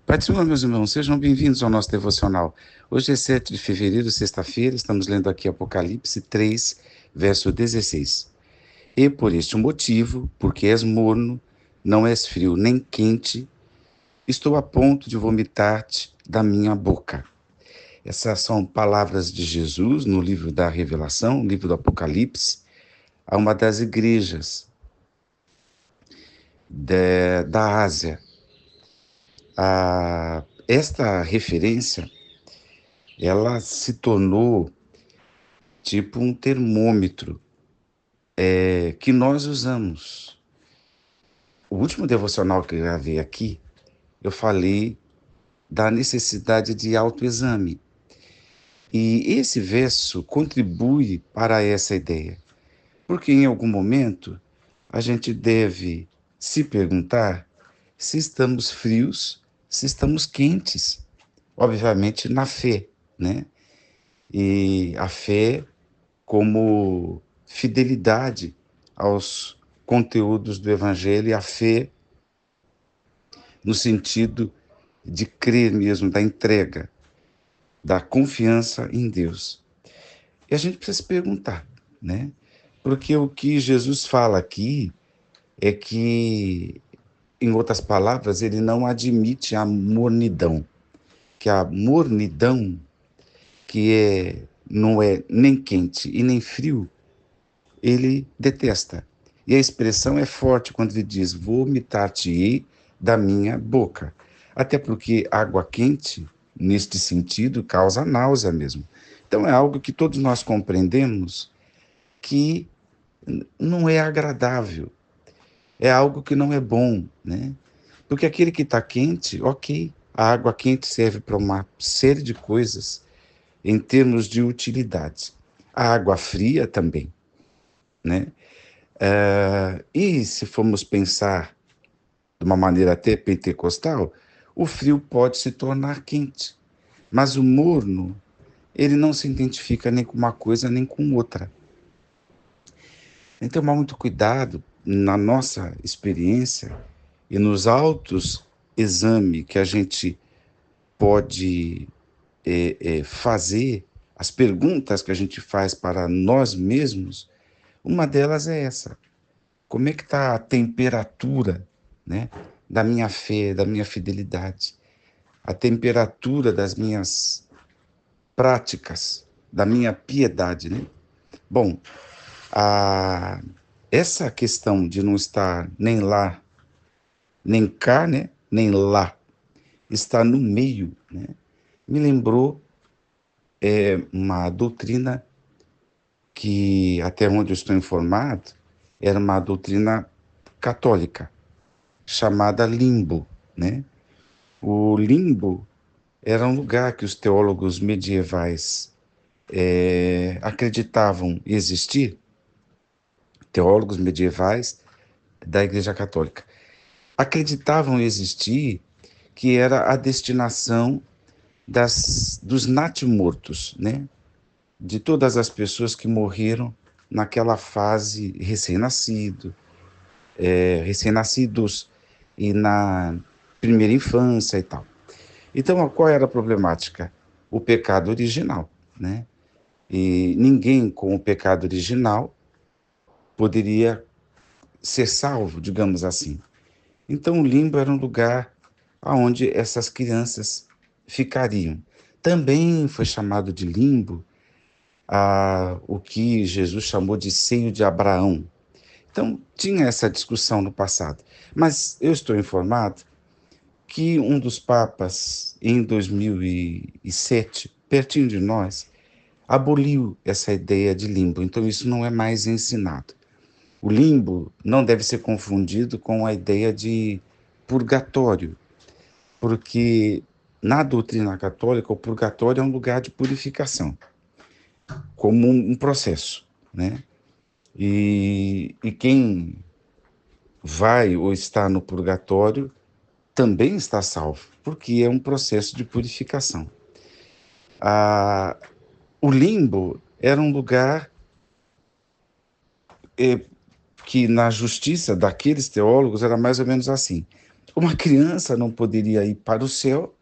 Pai do Senhor, meus irmãos, sejam bem-vindos ao nosso devocional. Hoje é 7 de fevereiro, sexta-feira, estamos lendo aqui Apocalipse 3, verso 16. E por este motivo, porque és morno, não és frio nem quente, estou a ponto de vomitar-te da minha boca. Essas são palavras de Jesus no livro da Revelação, livro do Apocalipse, a uma das igrejas da Ásia. Esta referência ela se tornou tipo um termômetro que nós usamos. O último devocional que eu gravei aqui, eu falei da necessidade de autoexame. E esse verso contribui para essa ideia, porque em algum momento a gente deve se perguntar se estamos frios, se estamos quentes, obviamente na fé, né? E a fé como fidelidade aos conteúdos do Evangelho e a fé no sentido de crer mesmo, da entrega, da confiança em Deus. E a gente precisa se perguntar, né? Porque o que Jesus fala aqui é que, em outras palavras, ele não admite a mornidão, que a mornidão, não é nem quente e nem frio, ele detesta. E a expressão é forte quando ele diz: vomitar-te-ei da minha boca. Até porque água quente, neste sentido, causa náusea mesmo. Então é algo que todos nós compreendemos que não é agradável, é algo que não é bom, né? Porque aquele que está quente, ok, a água quente serve para uma série de coisas em termos de utilidade. A água fria também, né? E se formos pensar de uma maneira até pentecostal, o frio pode se tornar quente, mas o morno, ele não se identifica nem com uma coisa nem com outra. Então, tomar muito cuidado na nossa experiência e nos autos exame que a gente pode fazer, as perguntas que a gente faz para nós mesmos, uma delas é essa: como é que está a temperatura, né, da minha fé, da minha fidelidade, a temperatura das minhas práticas, da minha piedade, né? Bom, a, essa questão de não estar nem lá, nem cá, né, nem lá, estar no meio, né, me lembrou uma doutrina que, até onde eu estou informado, era uma doutrina católica, chamada limbo, né? O limbo era um lugar que os teólogos medievais acreditavam existir, teólogos medievais da Igreja Católica, acreditavam existir que era a destinação dos natimortos, né? De todas as pessoas que morreram naquela fase recém-nascidos e na primeira infância e tal. Então, qual era a problemática? O pecado original, né? E ninguém com o pecado original poderia ser salvo, digamos assim. Então, o limbo era um lugar onde essas crianças ficariam. Também foi chamado de limbo o que Jesus chamou de seio de Abraão. Então, tinha essa discussão no passado. Mas eu estou informado que um dos papas, em 2007, pertinho de nós, aboliu essa ideia de limbo. Então, isso não é mais ensinado. O limbo não deve ser confundido com a ideia de purgatório, porque na doutrina católica, o purgatório é um lugar de purificação, como um processo, né? E quem vai ou está no purgatório também está salvo, porque é um processo de purificação. Ah, o limbo era um lugar que, na justiça daqueles teólogos, era mais ou menos assim: Uma criança não poderia ir para o céu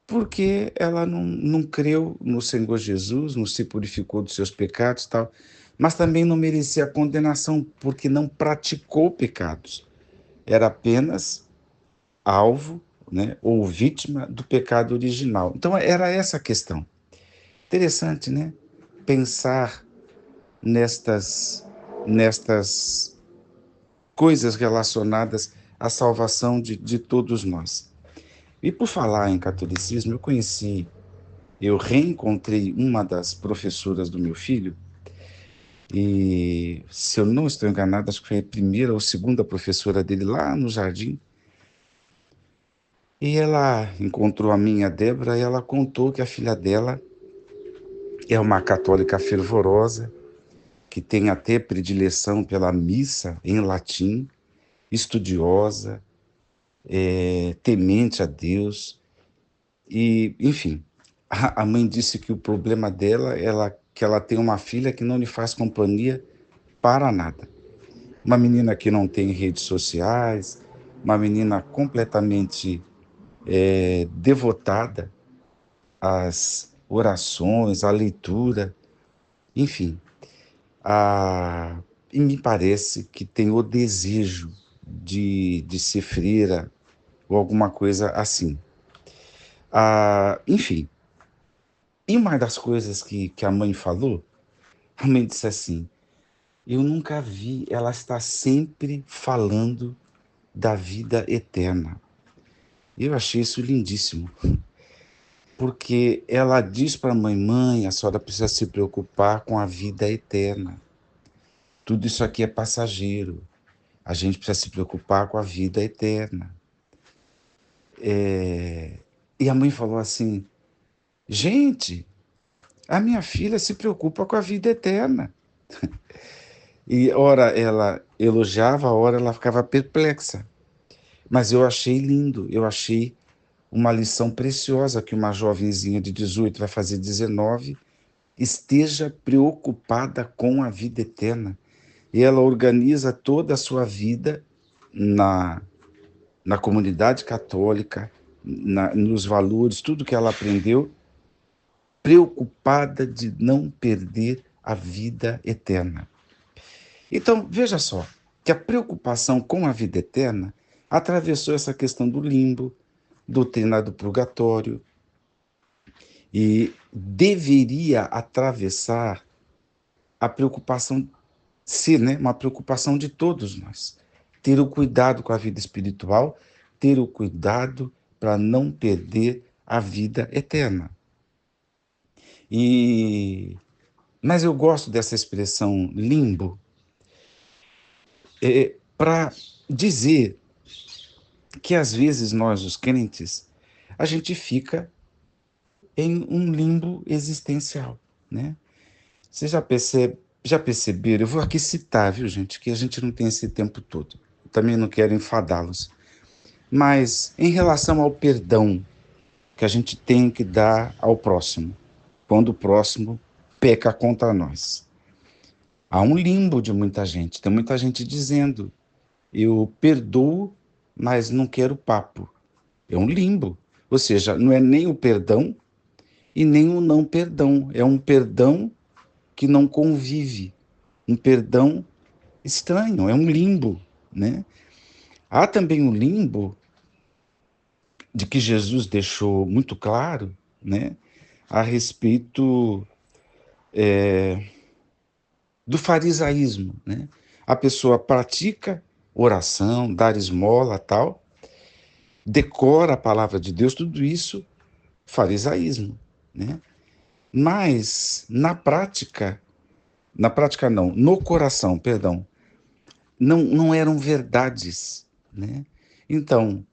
porque ela não creu no Senhor Jesus, não se purificou dos seus pecados e tal, mas também não merecia a condenação porque não praticou pecados. Era apenas alvo, né, ou vítima do pecado original. Então era essa a questão. Interessante, né? Pensar nestas coisas relacionadas à salvação de todos nós. E por falar em catolicismo, eu reencontrei uma das professoras do meu filho, e se eu não estou enganado, acho que foi a primeira ou segunda professora dele lá no jardim. E ela encontrou a minha Débora e ela contou que a filha dela é uma católica fervorosa, que tem até predileção pela missa em latim, estudiosa, temente a Deus. E, enfim, a mãe disse que o problema dela é que ela tem uma filha que não lhe faz companhia para nada. Uma menina que não tem redes sociais, uma menina completamente devotada às orações, à leitura, enfim. A, e me parece que tem o desejo de ser freira ou alguma coisa assim. Enfim, e uma das coisas que a mãe falou, a mãe disse assim: eu nunca vi, ela está sempre falando da vida eterna. Eu achei isso lindíssimo, porque ela diz para a mãe: mãe, a senhora precisa se preocupar com a vida eterna. Tudo isso aqui é passageiro. A gente precisa se preocupar com a vida eterna. E a mãe falou assim: gente, a minha filha se preocupa com a vida eterna. E ora ela elogiava, ora ela ficava perplexa. Mas eu achei lindo, eu achei uma lição preciosa que uma jovenzinha de 18 vai fazer 19 esteja preocupada com a vida eterna. E ela organiza toda a sua vida na, na comunidade católica, nos valores, tudo que ela aprendeu, preocupada de não perder a vida eterna. Então, veja só, que a preocupação com a vida eterna atravessou essa questão do limbo, doutrina do purgatório, e deveria atravessar a preocupação, ser, né, uma preocupação de todos nós. Ter o cuidado com a vida espiritual, ter o cuidado para não perder a vida eterna. Mas eu gosto dessa expressão limbo para dizer que às vezes nós, os crentes, a gente fica em um limbo existencial, né? Você já perceberam? Eu vou aqui citar, viu, gente, que a gente não tem esse tempo todo. Eu também não quero enfadá-los. Mas em relação ao perdão que a gente tem que dar ao próximo, quando o próximo peca contra nós. Há um limbo de muita gente. Tem muita gente dizendo: eu perdoo, mas não quero papo. É um limbo. Ou seja, não é nem o perdão e nem o não perdão. É um perdão que não convive. Um perdão estranho, é um limbo, né? Há também um limbo de que Jesus deixou muito claro, né, a respeito do farisaísmo, né? A pessoa pratica oração, dar esmola, tal, decora a palavra de Deus, tudo isso farisaísmo, né? Mas na prática não, no coração, perdão, não eram verdades, né? Então,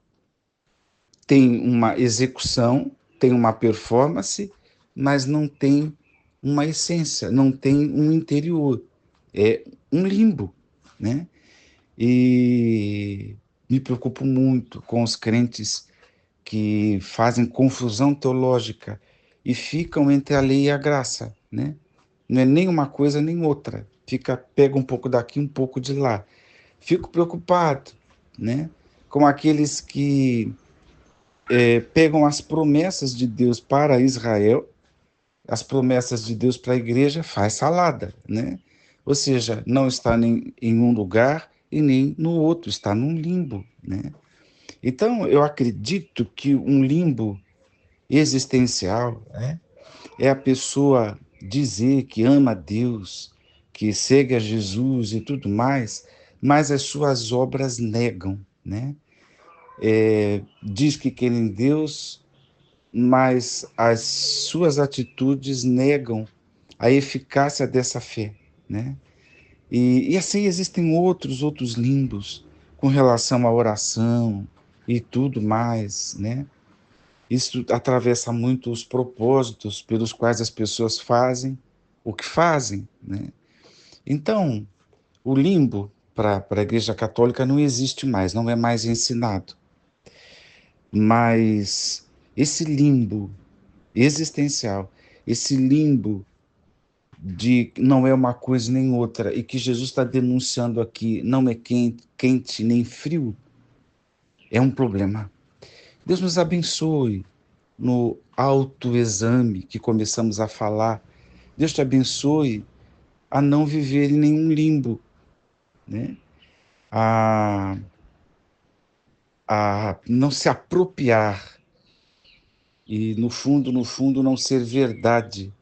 tem uma execução, tem uma performance, mas não tem uma essência, não tem um interior. É um limbo, né? E me preocupo muito com os crentes que fazem confusão teológica e ficam entre a lei e a graça, né? Não é nem uma coisa nem outra. Pega um pouco daqui, um pouco de lá. Fico preocupado, né? com aqueles que pegam as promessas de Deus para Israel, as promessas de Deus para a igreja, faz salada, né? Ou seja, não está nem em um lugar e nem no outro, está num limbo, né? Então, eu acredito que um limbo existencial, né, é a pessoa dizer que ama a Deus, que segue a Jesus e tudo mais, mas as suas obras negam, né? Diz que querem Deus, mas as suas atitudes negam a eficácia dessa fé, né? E assim existem outros limbos com relação à oração e tudo mais, né? Isso atravessa muito os propósitos pelos quais as pessoas fazem o que fazem, né? Então, o limbo para a Igreja Católica não existe mais, não é mais ensinado. Mas esse limbo existencial, esse limbo de não é uma coisa nem outra, e que Jesus está denunciando aqui, não é quente nem frio, é um problema. Deus nos abençoe no autoexame que começamos a falar. Deus te abençoe a não viver em nenhum limbo, né? A, a não se apropriar e, no fundo, não ser verdade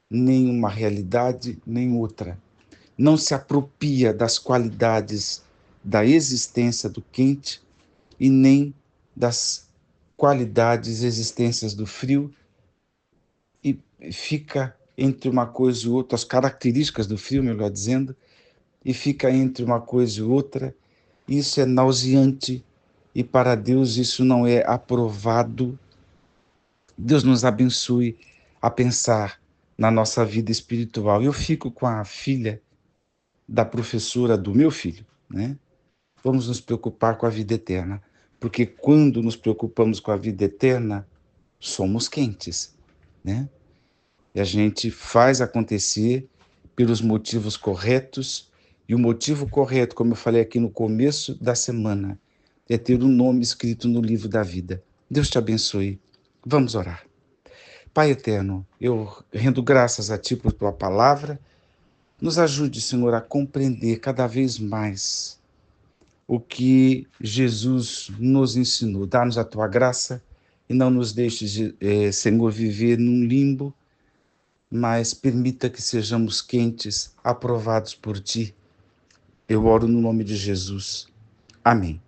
nem uma realidade, nem outra. Não se apropria das qualidades da existência do quente e nem das qualidades e existências do frio, e fica entre uma coisa e outra, as características do frio, melhor dizendo, e fica entre uma coisa e outra. Isso é nauseante e para Deus isso não é aprovado. Deus nos abençoe a pensar na nossa vida espiritual. Eu fico com a filha da professora do meu filho, né? Vamos nos preocupar com a vida eterna, porque quando nos preocupamos com a vida eterna, somos quentes, né? E a gente faz acontecer pelos motivos corretos, e o motivo correto, como eu falei aqui no começo da semana, é ter um nome escrito no livro da vida. Deus te abençoe. Vamos orar. Pai eterno, eu rendo graças a Ti por Tua palavra. Nos ajude, Senhor, a compreender cada vez mais o que Jesus nos ensinou. Dá-nos a Tua graça e não nos deixes, Senhor, viver num limbo, mas permita que sejamos quentes, aprovados por Ti. Eu oro no nome de Jesus. Amém.